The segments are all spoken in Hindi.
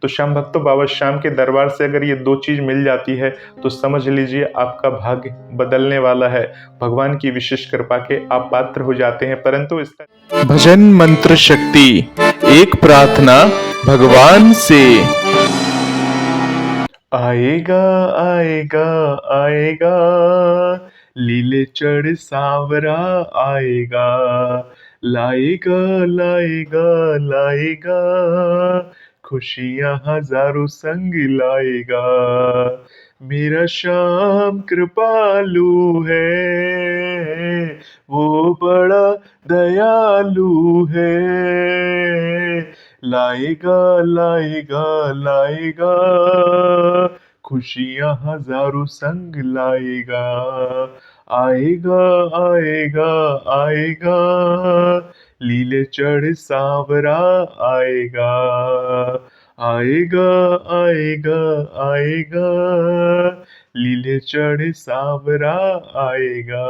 तो श्याम भक्तों, बाबा श्याम के दरबार से अगर ये दो चीज मिल जाती है तो समझ लीजिए आपका भाग्य बदलने वाला है। भगवान की विशेष कृपा के आप पात्र हो जाते हैं। परंतु इसका भजन मंत्र शक्ति, एक प्रार्थना भगवान से। आएगा आएगा आएगा, लीले चढ़ सांवरा आएगा, लाएगा लाएगा लाएगा, खुशियां हजारों संग लाएगा। मेरा श्याम कृपालु है, वो बड़ा दयालु है, लाएगा लाएगा लाएगा, खुशियां हजारों संग लाएगा। आएगा आएगा आएगा, लीले चढ़ सांवरा आएगा, आएगा आएगा आएगा, लीले चढ़ सांवरा आएगा।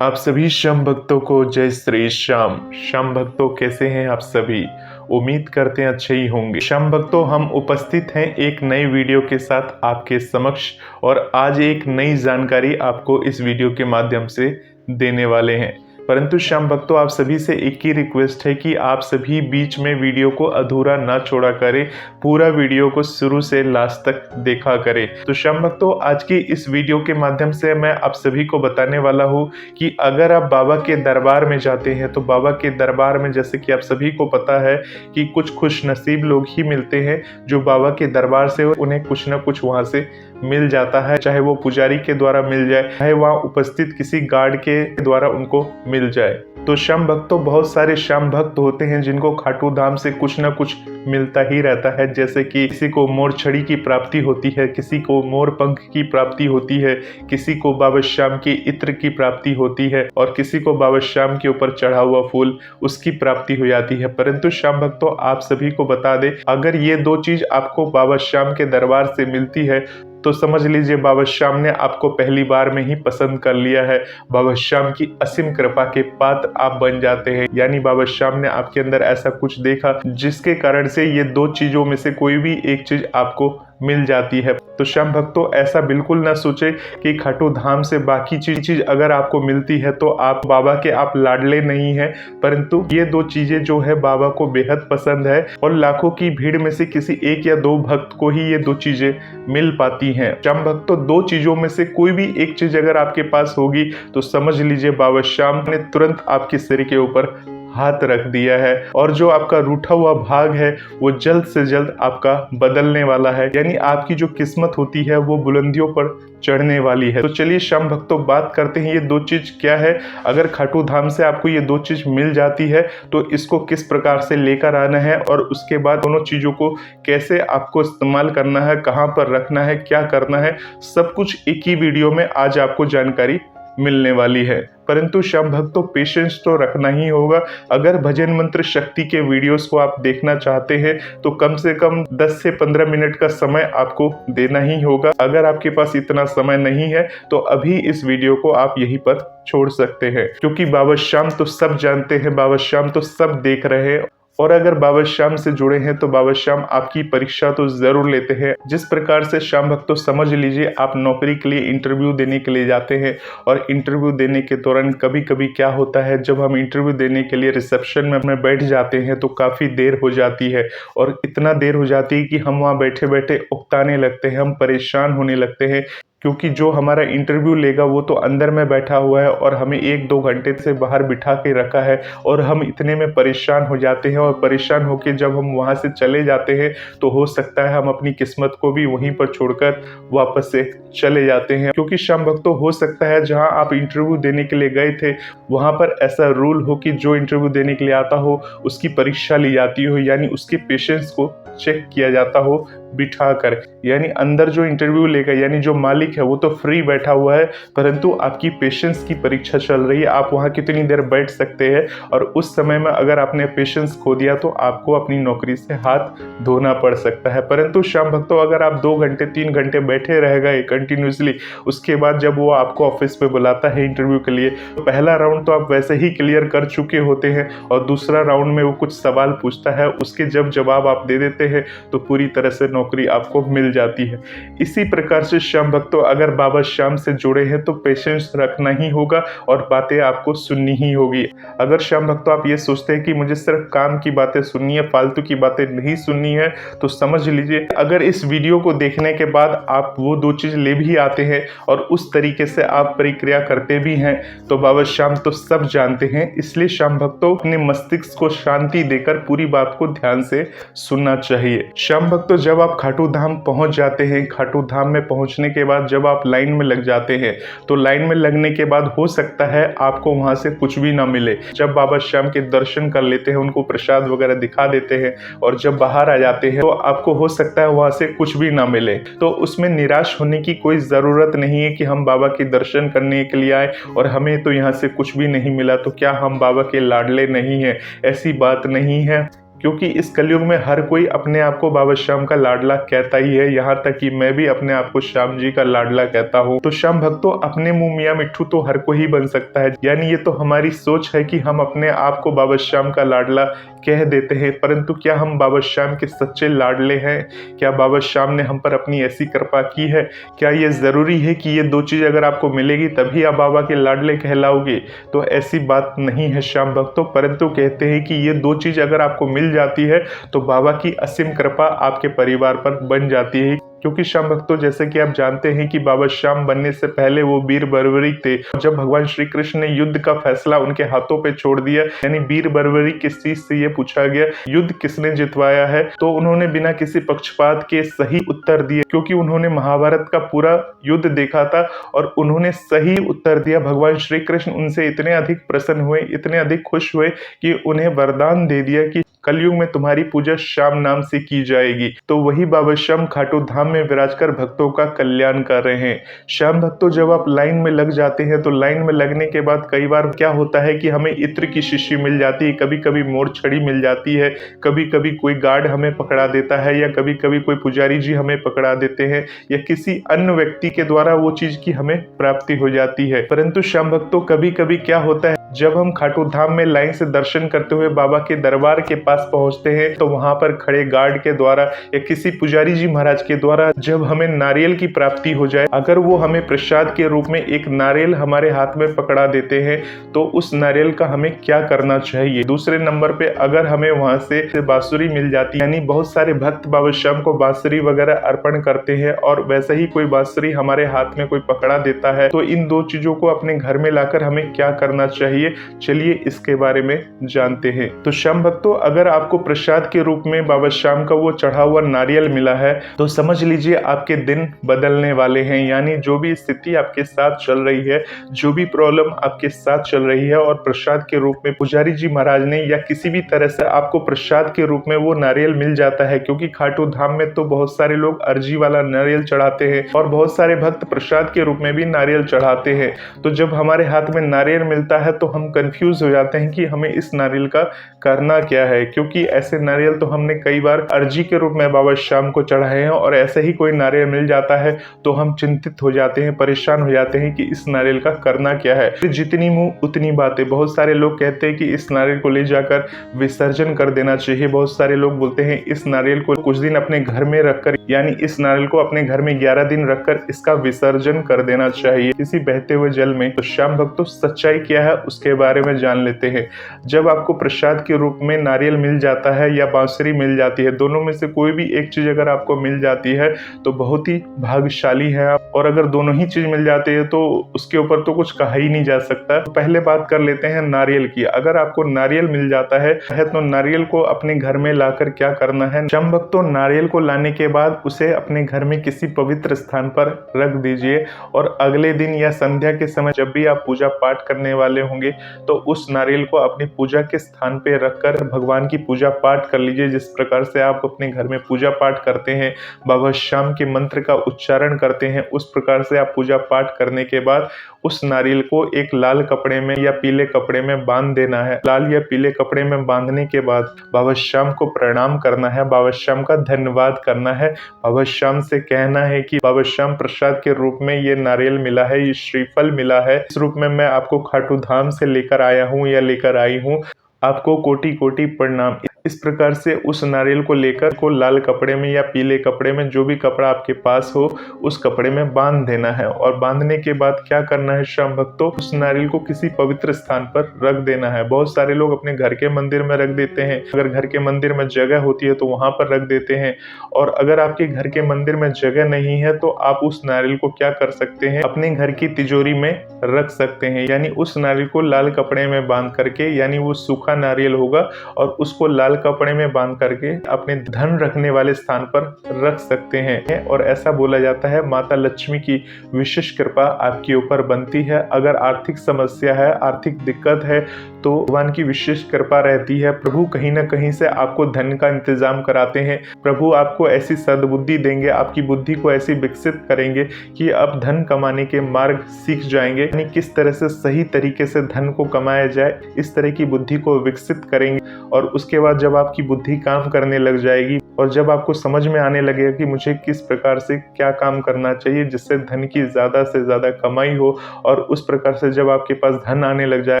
आप सभी श्याम भक्तों को जय श्री श्याम। श्याम भक्तों, कैसे हैं आप सभी? उम्मीद करते हैं अच्छे ही होंगे। श्याम भक्तों, हम उपस्थित हैं एक नई वीडियो के साथ आपके समक्ष, और आज एक नई जानकारी आपको इस वीडियो के माध्यम से देने वाले हैं। परंतु श्याम भक्तों, आप सभी से एक ही रिक्वेस्ट है कि आप सभी बीच में वीडियो को अधूरा ना छोड़ा करें, पूरा वीडियो को शुरू से लास्ट तक देखा करें। तो श्याम भक्तों, आज की इस वीडियो के माध्यम से मैं आप सभी को बताने वाला हूं कि अगर आप बाबा के दरबार में जाते हैं तो बाबा के दरबार में, जैसे कि आप सभी को पता है कि कुछ खुश नसीब लोग ही मिलते हैं जो बाबा के दरबार से उन्हें कुछ ना कुछ वहां से मिल जाता है, चाहे वो पुजारी के द्वारा मिल जाए, चाहे वहां उपस्थित किसी गार्ड के द्वारा उनको मिल जाए। तो श्याम भक्तों, बहुत सारे श्याम भक्त होते हैं जिनको खाटू धाम से कुछ ना कुछ मिलता ही रहता है। जैसे कि किसी को मोर छड़ी की प्राप्ति होती है, किसी को मोर पंख की प्राप्ति होती है, किसी को बाबा श्याम के इत्र की प्राप्ति होती है, और किसी को बाबा श्याम के ऊपर चढ़ा हुआ फूल उसकी प्राप्ति हो जाती है। परंतु श्याम भक्तों, आप सभी को बता दें, अगर ये दो चीज आपको बाबा श्याम के दरबार से मिलती है तो समझ लीजिए बाबा श्याम ने आपको पहली बार में ही पसंद कर लिया है। बाबा श्याम की असीम कृपा के पात्र आप बन जाते हैं। यानी बाबा श्याम ने आपके अंदर ऐसा कुछ देखा जिसके कारण से ये दो चीजों में से कोई भी एक चीज आपको मिल जाती है। तो श्याम भक्तों, ऐसा बिल्कुल ना सोचे कि खाटू धाम से बाकी चीज अगर आपको मिलती है तो आप बाबा के आप लाडले नहीं हैं। परंतु ये दो चीजें जो है बाबा को बेहद पसंद है, और लाखों की भीड़ में से किसी एक या दो भक्त को ही ये दो चीजें मिल पाती हैं। श्याम भक्तों, दो चीजों में से कोई भी एक चीज अगर आपके पास होगी तो समझ लीजिए बाबा श्याम ने तुरंत आपके सिर के ऊपर हाथ रख दिया है, और जो आपका रूठा हुआ भाग है वो जल्द से जल्द आपका बदलने वाला है। यानी आपकी जो किस्मत होती है वो बुलंदियों पर चढ़ने वाली है। तो चलिए श्याम भक्तों, बात करते हैं ये दो चीज क्या है। अगर खाटू धाम से आपको ये दो चीज मिल जाती है तो इसको किस प्रकार से लेकर आना है, और उसके बाद दोनों चीजों को कैसे आपको इस्तेमाल करना है, कहाँ पर रखना है, क्या करना है, सब कुछ एक ही वीडियो में आज आपको जानकारी मिलने वाली है। परंतु श्याम भक्तों, पेशेंस तो रखना ही होगा। अगर भजन मंत्र शक्ति के वीडियोस को आप देखना चाहते हैं तो कम से कम 10 से 15 मिनट का समय आपको देना ही होगा। अगर आपके पास इतना समय नहीं है तो अभी इस वीडियो को आप यहीं पर छोड़ सकते हैं, क्योंकि बाबा श्याम तो सब जानते हैं, बाबा श्याम तो सब देख रहे हैं। और अगर बाबा श्याम से जुड़े हैं तो बाबा श्याम आपकी परीक्षा तो जरूर लेते हैं। जिस प्रकार से श्याम भक्तों, समझ लीजिए आप नौकरी के लिए इंटरव्यू देने के लिए जाते हैं, और इंटरव्यू देने के दौरान कभी कभी क्या होता है, जब हम इंटरव्यू देने के लिए रिसेप्शन में बैठ जाते हैं तो काफ़ी देर हो जाती है, और इतना देर हो जाती है कि हम वहाँ बैठे बैठे उकताने लगते हैं, हम परेशान होने लगते हैं, क्योंकि जो हमारा इंटरव्यू लेगा वो तो अंदर में बैठा हुआ है और हमें 1-2 घंटे से बाहर बिठा के रखा है, और हम इतने में परेशान हो जाते हैं। और परेशान होके जब हम वहाँ से चले जाते हैं तो हो सकता है हम अपनी किस्मत को भी वहीं पर छोड़कर वापस से चले जाते हैं। क्योंकि श्याम भक्तों, हो सकता है जहाँ आप इंटरव्यू देने के लिए गए थे वहाँ पर ऐसा रूल हो कि जो इंटरव्यू देने के लिए आता हो उसकी परीक्षा ली जाती हो, यानी उसके पेशेंस को चेक किया जाता हो बिठा कर। यानी अंदर जो इंटरव्यू लेगा, यानी जो मालिक मालिक है वो तो फ्री बैठा हुआ है, परंतु आपकी पेशेंस की परीक्षा चल रही है। आप वहाँ कितनी देर बैठ सकते हैं, और उस समय में अगर आपने पेशेंस खो दिया तो आपको अपनी नौकरी से हाथ धोना पड़ सकता है। परंतु श्याम भक्तों, अगर आप 2 घंटे 3 घंटे बैठे रह गए कंटिन्यूसली, उसके बाद जब वो आपको ऑफिस पे बुलाता है इंटरव्यू के लिए, तो पहला राउंड तो आप वैसे ही क्लियर कर चुके होते हैं, और दूसरा राउंड में वो कुछ सवाल पूछता है, उसके जब जवाब आप दे देते हैं तो पूरी तरह से नौकरी आपको मिल जाती है। इसी प्रकार से श्याम भक्तों, अगर बाबा श्याम से जुड़े हैं तो पेशेंस रखना ही होगा और बातें आपको सुननी ही होगी। अगर श्याम भक्तों आप ये सोचते हैं कि मुझे सिर्फ काम की बातें सुननी है, फालतू की बातें नहीं सुननी है, तो समझ लीजिए अगर इस वीडियो को देखने के बाद आप वो 2 चीज ले भी आते हैं और उस तरीके से आप प्रक्रिया करते भी हैं, तो बाबा श्याम तो सब जानते हैं। इसलिए श्याम भक्तों, अपने मस्तिष्क को शांति देकर पूरी बात को ध्यान से सुनना चाहिए। श्याम भक्तों, जब आप खाटू धाम पहुंच जाते हैं, खाटू धाम में पहुंचने के बाद जब आप लाइन में लग जाते हैं, तो लाइन में लगने के बाद हो सकता है आपको वहां से कुछ भी ना मिले। जब बाबा श्याम के दर्शन कर लेते हैं, उनको प्रसाद वगैरह दिखा देते हैं, और जब बाहर आ जाते हैं तो आपको हो सकता है वहां से कुछ भी ना मिले। तो उसमें निराश होने की कोई जरूरत नहीं है कि हम बाबा के दर्शन करने के लिए आए और हमें तो यहाँ से कुछ भी नहीं मिला, तो क्या हम बाबा के लाडले नहीं हैं? ऐसी बात नहीं है, क्योंकि इस कलयुग में हर कोई अपने आप को बाबा श्याम का लाडला कहता ही है। यहाँ तक कि मैं भी अपने आप को श्याम जी का लाडला कहता हूँ। तो श्याम भक्तों, अपने मुंह मियाँ मिट्ठू तो हर कोई बन सकता है, यानी ये तो हमारी सोच है कि हम अपने आप को बाबा श्याम का लाडला कह देते हैं, परंतु क्या हम बाबा श्याम के सच्चे लाडले हैं? क्या बाबा श्याम ने हम पर अपनी ऐसी कृपा की है? क्या ये जरूरी है कि ये 2 चीज अगर आपको मिलेगी तभी आप बाबा के लाडले कहलाओगे? तो ऐसी बात नहीं है श्याम भक्तों, परंतु कहते हैं कि ये 2 चीज अगर आपको मिल जाती है तो बाबा की असीम कृपा आपके परिवार पर बन जाती है। क्योंकि श्याम भक्तों, जैसे कि आप जानते हैं कि बाबा श्याम बनने से पहले वो वीर बर्बरी थे। जब भगवान श्री कृष्ण ने युद्ध का फैसला उनके हाथों पे छोड़ दिया, यानी वीर बर्बरी किस चीज से ये पूछा गया, युद्ध किसने जितवाया है, तो उन्होंने बिना किसी पक्षपात के सही उत्तर दिया, क्योंकि उन्होंने महाभारत का पूरा युद्ध देखा था और उन्होंने सही उत्तर दिया। भगवान श्री कृष्ण उनसे इतने अधिक प्रसन्न हुए, इतने अधिक खुश हुए कि उन्हें वरदान दे दिया कि कलयुग में तुम्हारी पूजा श्याम नाम से की जाएगी। तो वही बाबा श्याम खाटू धाम में विराजकर भक्तों का कल्याण कर रहे हैं। श्याम भक्तों, जब आप लाइन में लग जाते हैं तो लाइन में लगने के बाद कई बार क्या होता है कि हमें इत्र की शीशी मिल जाती है, कभी कभी मोड़ छड़ी मिल जाती है, कभी कभी कोई गार्ड हमें पकड़ा देता है, या कभी कभी कोई पुजारी जी हमें पकड़ा देते हैं, या किसी अन्य व्यक्ति के द्वारा वो चीज की हमें प्राप्ति हो जाती है। परंतु श्याम भक्तों, कभी कभी क्या होता है, जब हम खाटू धाम में लाइन से दर्शन करते हुए बाबा के दरबार के पास पहुंचते हैं, तो वहां पर खड़े गार्ड के द्वारा या किसी पुजारी जी महाराज के द्वारा जब हमें नारियल की प्राप्ति हो जाए, अगर वो हमें प्रसाद के रूप में एक नारियल हमारे हाथ में पकड़ा देते हैं, तो उस नारियल का हमें क्या करना चाहिए? दूसरे नंबर पे, अगर हमें वहां से बांसुरी मिल जाती है, यानी बहुत सारे भक्त बाबा श्याम को बांसुरी वगैरह अर्पण करते हैं, और वैसे ही कोई बांसुरी हमारे हाथ में कोई पकड़ा देता है, तो इन 2 चीजों को अपने घर में लाकर हमें क्या करना चाहिए? चलिए इसके बारे में जानते हैं। तो श्याम भक्तों, अगर आपको प्रसाद के रूप में बाबा श्याम का वो चढ़ा हुआ नारियल मिला है, तो समझ लीजिए आपके दिन बदलने वाले हैं। यानी जो भी स्थिति आपके साथ चल रही है, जो भी प्रॉब्लम आपके साथ चल रही है, और प्रसाद के रूप में पुजारी जी महाराज ने या किसी भी तरह से आपको प्रसाद के रूप में वो नारियल मिल जाता है, क्योंकि खाटू धाम में तो बहुत सारे लोग अर्जी वाला नारियल चढ़ाते हैं और बहुत सारे भक्त प्रसाद के रूप में भी नारियल चढ़ाते हैं। तो जब हमारे हाथ में नारियल मिलता है तो हम कंफ्यूज हो जाते हैं कि हमें इस नारियल का करना क्या है, क्योंकि ऐसे नारियल तो हमने कई बार अर्जी के रूप में बाबा श्याम को चढ़ाए हैं, और ऐसे ही कोई नारियल मिल जाता है तो हम चिंतित हो जाते हैं, परेशान हो जाते हैं कि इस नारियल का करना क्या है। जितनी मुंह उतनी बातें। बहुत सारे लोग कहते हैं कि इस नारियल को ले जाकर विसर्जन कर देना चाहिए। बहुत सारे लोग बोलते हैं इस नारियल को कुछ दिन अपने घर में रखकर, यानी इस नारियल को अपने घर में 11 दिन रखकर इसका विसर्जन कर देना चाहिए किसी बहते हुए जल में। तो श्याम भक्तों, सच्चाई क्या है उसके बारे में जान लेते हैं। जब आपको प्रसाद के रूप में नारियल मिल जाता है या बांसुरी मिल जाती है, दोनों में से कोई भी एक चीज अगर आपको मिल जाती है तो बहुत ही भाग्यशाली है आप। और अगर दोनों ही चीज मिल जाती है तो उसके ऊपर तो कुछ कहा ही नहीं जा सकता। तो पहले बात कर लेते हैं नारियल की। अगर आपको नारियल मिल जाता है तो नारियल को अपने घर में लाकर क्या करना है? श्याम भक्तों, नारियल को लाने के बाद उसे अपने घर में किसी पवित्र स्थान पर रख दीजिए, और अगले दिन या संध्या के समय जब भी आप पूजा पाठ करने वाले होंगे तो उस नारियल को अपनी पूजा के स्थान पे रखकर भगवान की पूजा पाठ कर लीजिए। जिस प्रकार से आप अपने घर में पूजा पाठ करते हैं, बाबा श्याम के मंत्र का उच्चारण करते हैं, उस प्रकार से आप पूजा पाठ करने के बाद उस नारियल को एक लाल कपड़े में या पीले कपड़े में बांध देना है। लाल या पीले कपड़े में बांधने के बाद बाबा श्याम को प्रणाम करना है, बाबा श्याम का धन्यवाद करना है। बाबा श्याम से कहना है कि बाबा श्याम प्रसाद के रूप में ये नारियल मिला है, ये श्रीफल मिला है, इस रूप में मैं आपको खाटू धाम से लेकर आया हूँ या लेकर आई हूँ, आपको कोटि कोटि प्रणाम। इस प्रकार से उस नारियल को लेकर को लाल कपड़े में या पीले कपड़े में, जो भी कपड़ा आपके पास हो, उस कपड़े में बांध देना है। और बांधने के बाद क्या करना है श्याम भक्तों, उस नारियल को किसी पवित्र स्थान पर रख देना है। बहुत सारे लोग अपने घर के मंदिर में रख देते हैं, अगर घर के मंदिर में जगह होती है तो वहां पर रख देते हैं। और अगर आपके घर के मंदिर में जगह नहीं है तो आप उस नारियल को क्या कर सकते हैं, अपने घर की तिजोरी में रख सकते हैं। यानी उस नारियल को लाल कपड़े में बांध करके, यानी वो सूखा नारियल होगा, और उसको लाल कपड़े में बांध करके अपने धन रखने वाले स्थान पर रख सकते हैं। और ऐसा बोला जाता है माता लक्ष्मी की विशेष कृपा आपके ऊपर बनती है। अगर आर्थिक समस्या है, आर्थिक दिक्कत है, तो भगवान की विशेष कृपा रहती है। प्रभु कहीं ना कहीं से आपको धन का इंतजाम कराते हैं। प्रभु आपको ऐसी सद्बुद्धि देंगे, आपकी बुद्धि को ऐसी विकसित करेंगे कि आप धन कमाने के मार्ग सीख जाएंगे, यानी किस तरह से सही तरीके से धन को कमाया जाए, इस तरह की बुद्धि को विकसित करेंगे। और उसके बाद जब आपकी बुद्धि काम करने लग जाएगी और जब आपको समझ में आने लगेगा कि मुझे किस प्रकार से क्या काम करना चाहिए जिससे धन की ज्यादा से ज्यादा कमाई हो, और उस प्रकार से जब आपके पास धन आने लग जाए,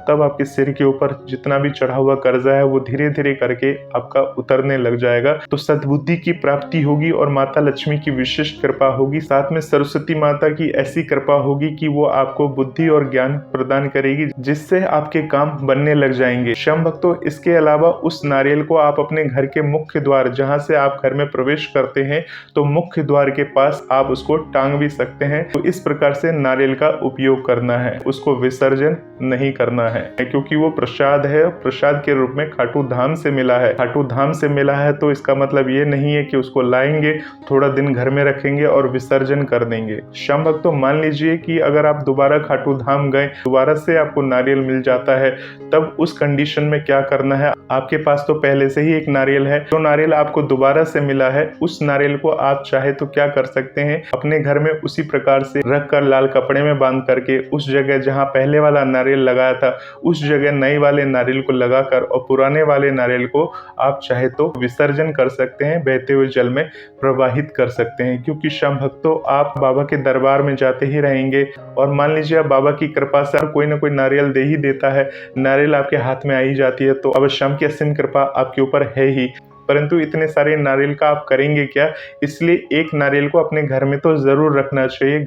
तब आपके सिर के ऊपर जितना भी चढ़ा हुआ कर्जा है वो धीरे धीरे करके आपका उतरने लग जाएगा। तो सद्बुद्धि की प्राप्ति होगी और माता लक्ष्मी की विशेष कृपा होगी। साथ में सरस्वती माता की ऐसी कृपा होगी कि वो आपको बुद्धि और ज्ञान प्रदान करेगी, जिससे आपके काम बनने लग जाएंगे। श्याम भक्तों, इसके अलावा उस नारियल को आप अपने घर के मुख्य द्वार, जहां से आप घर में प्रवेश करते हैं, तो मुख्य द्वार के पास आप उसको टांग भी सकते हैं। तो इस प्रकार से नारियल का उपयोग करना है, उसको विसर्जन नहीं करना है, क्योंकि वो प्रसाद है। प्रसाद के रूप में खाटू धाम से मिला है। खाटू धाम से मिला है तो इसका मतलब ये नहीं है कि उसको लाएंगे, थोड़ा दिन घर में रखेंगे और विसर्जन कर देंगे। श्याम भक्तों, मान लीजिए कि अगर आप दोबारा खाटू धाम गए, दोबारा से आपको नारियल मिल जाता है, तब उस कंडीशन में क्या करना है, आपके पास तो पहले से ही एक नारियल है, जो नारियल आपको दोबारा से मिला है, उस नारियल को आप चाहे तो क्या कर सकते हैं, अपने घर में उसी प्रकार से रख कर लाल कपड़े में बांध करके उस जगह जहां पहले वाला नारियल लगाया था, उस जगह नए वाले नारियल को लगाकर और पुराने वाले नारियल को आप चाहे तो विसर्जन कर सकते हैं, बहते हुए जल में प्रवाहित कर सकते हैं। क्योंकि श्याम भक्तों, आप बाबा के दरबार में जाते ही रहेंगे और मान लीजिए आप बाबा की कृपा से कोई ना कोई नारियल दे ही देता है, नारियल आपके हाथ में आ ही जाती है, तो अब श्याम की असीम कृपा आपके ऊपर है ही। परंतु इतने सारे नारियल का आप करेंगे क्या, इसलिए एक नारियल को अपने घर में तो जरूर रखना चाहिए।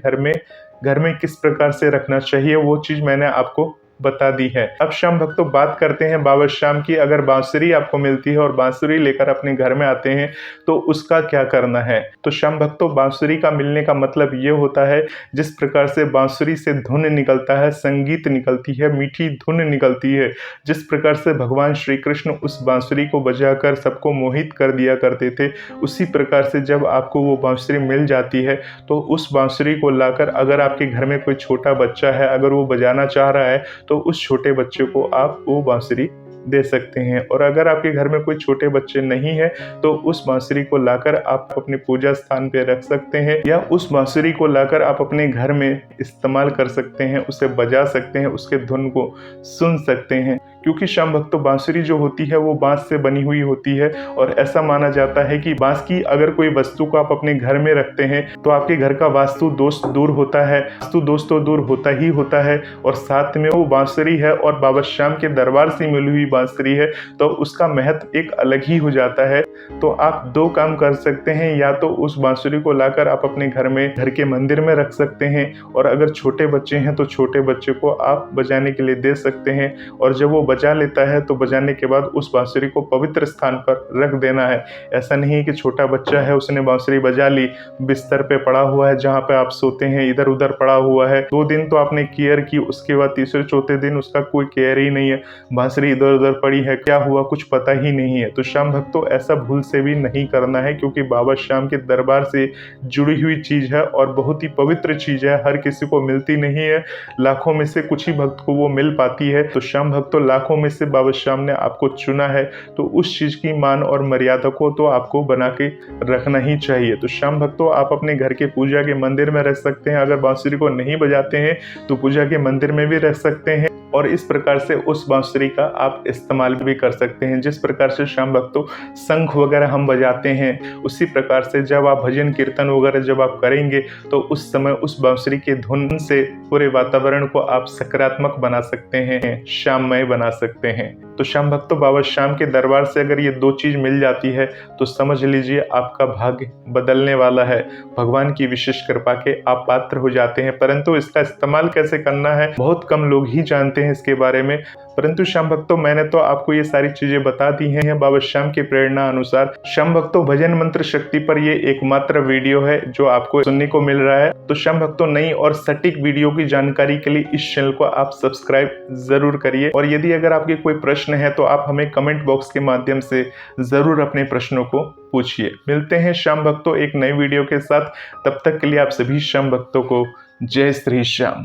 घर में किस प्रकार से रखना चाहिए वो चीज मैंने आपको बता दी है। अब श्याम भक्तों, बात करते हैं बाबा श्याम की। अगर बांसुरी आपको मिलती है और बांसुरी लेकर अपने घर में आते हैं तो उसका क्या करना है। तो श्याम भक्तों, बांसुरी का मिलने का मतलब ये होता है, जिस प्रकार से बांसुरी से धुन निकलता है, संगीत निकलती है, मीठी धुन निकलती है, जिस प्रकार से भगवान श्री कृष्ण उस बांसुरी को बजाकर सबको मोहित कर दिया करते थे, उसी प्रकार से जब आपको वो बांसुरी मिल जाती है तो उस बांसुरी को लाकर, अगर आपके घर में कोई छोटा बच्चा है, अगर वो बजाना चाह रहा है, तो उस छोटे बच्चे को आप वो बांसुरी दे सकते हैं। और अगर आपके घर में कोई छोटे बच्चे नहीं है तो उस बांसुरी को लाकर आप अपने पूजा स्थान पे रख सकते हैं, या उस बांसुरी को लाकर आप अपने घर में इस्तेमाल कर सकते हैं, उसे बजा सकते हैं, उसके धुन को सुन सकते हैं। क्योंकि श्याम भक्तों, बांसुरी जो होती है वो बांस से बनी हुई होती है, और ऐसा माना जाता है कि बांस की अगर कोई वस्तु को आप अपने घर में रखते हैं तो आपके घर का वास्तु दोष दूर होता है। वास्तु दोष तो दूर होता ही होता है, और साथ में वो बांसुरी है और बाबा श्याम के दरबार से मिली हुई बांसुरी है, तो उसका महत्व एक अलग ही हो जाता है। तो आप दो काम कर सकते हैं, या तो उस बांसुरी को लाकर आप अपने घर के मंदिर में रख सकते हैं, और अगर छोटे बच्चे हैं तो छोटे बच्चे को आप बजाने के लिए दे सकते हैं, और जब वो बजा लेता है तो बजाने के बाद उस बांसुरी को पवित्र स्थान पर रख देना है। ऐसा नहीं है कि छोटा बच्चा है उसने बांसुरी बजा ली, बिस्तर पे पड़ा हुआ है जहाँ पे आप सोते हैं इधर उधर पड़ा हुआ है, 2 दिन तो आपने केयर की, उसके बाद तीसरे चौथे दिन उसका कोई केयर ही नहीं है, बांसुरी इधर उधर पड़ी है, क्या हुआ कुछ पता ही नहीं है। तो श्याम भक्तों ऐसा भूल से भी नहीं करना है, क्योंकि बाबा श्याम के दरबार से जुड़ी हुई चीज है और बहुत ही पवित्र चीज है, हर किसी को मिलती नहीं है, लाखों में से कुछ ही भक्त को वो मिल पाती है। तो श्याम भक्तों लाखों में से बाबा श्याम ने आपको चुना है, तो उस चीज की मान और मर्यादा को तो आपको बना के रखना ही चाहिए। तो श्याम भक्तों आप अपने घर के पूजा के मंदिर में रह सकते हैं, अगर बांसुरी को नहीं बजाते हैं तो पूजा के मंदिर में भी रह सकते हैं और इस प्रकार से उस बांसुरी का आप इस्तेमाल भी कर सकते हैं। जिस प्रकार से श्याम भक्तों शंख वगैरह हम बजाते हैं, उसी प्रकार से जब आप भजन कीर्तन वगैरह जब आप करेंगे तो उस समय उस बांसुरी के धुन से पूरे वातावरण को आप सकारात्मक बना सकते हैं, श्याममय बना सकते हैं। तो श्याम भक्तों बाबा श्याम के दरबार से अगर ये 2 चीज मिल जाती है तो समझ लीजिए आपका भाग्य बदलने वाला है, भगवान की विशेष कृपा के आप पात्र हो जाते हैं। परंतु इसका इस्तेमाल कैसे करना है बहुत कम लोग ही जानते हैं इसके बारे में। परंतु श्याम भक्तों मैंने तो आपको ये सारी चीजें बता दी हैं बाबा श्याम की प्रेरणा अनुसार। श्याम भक्तों भजन मंत्र शक्ति पर ये एकमात्र वीडियो है जो आपको सुनने को मिल रहा है। तो श्याम भक्तों नई और सटीक वीडियो की जानकारी के लिए इस चैनल को आप सब्सक्राइब जरूर करिए और यदि अगर आपके कोई प्रश्न है तो आप हमें कमेंट बॉक्स के माध्यम से जरूर अपने प्रश्नों को पूछिए। मिलते हैं श्याम भक्तों एक नई वीडियो के साथ, तब तक के लिए आप सभी श्याम भक्तों को जय श्री श्याम।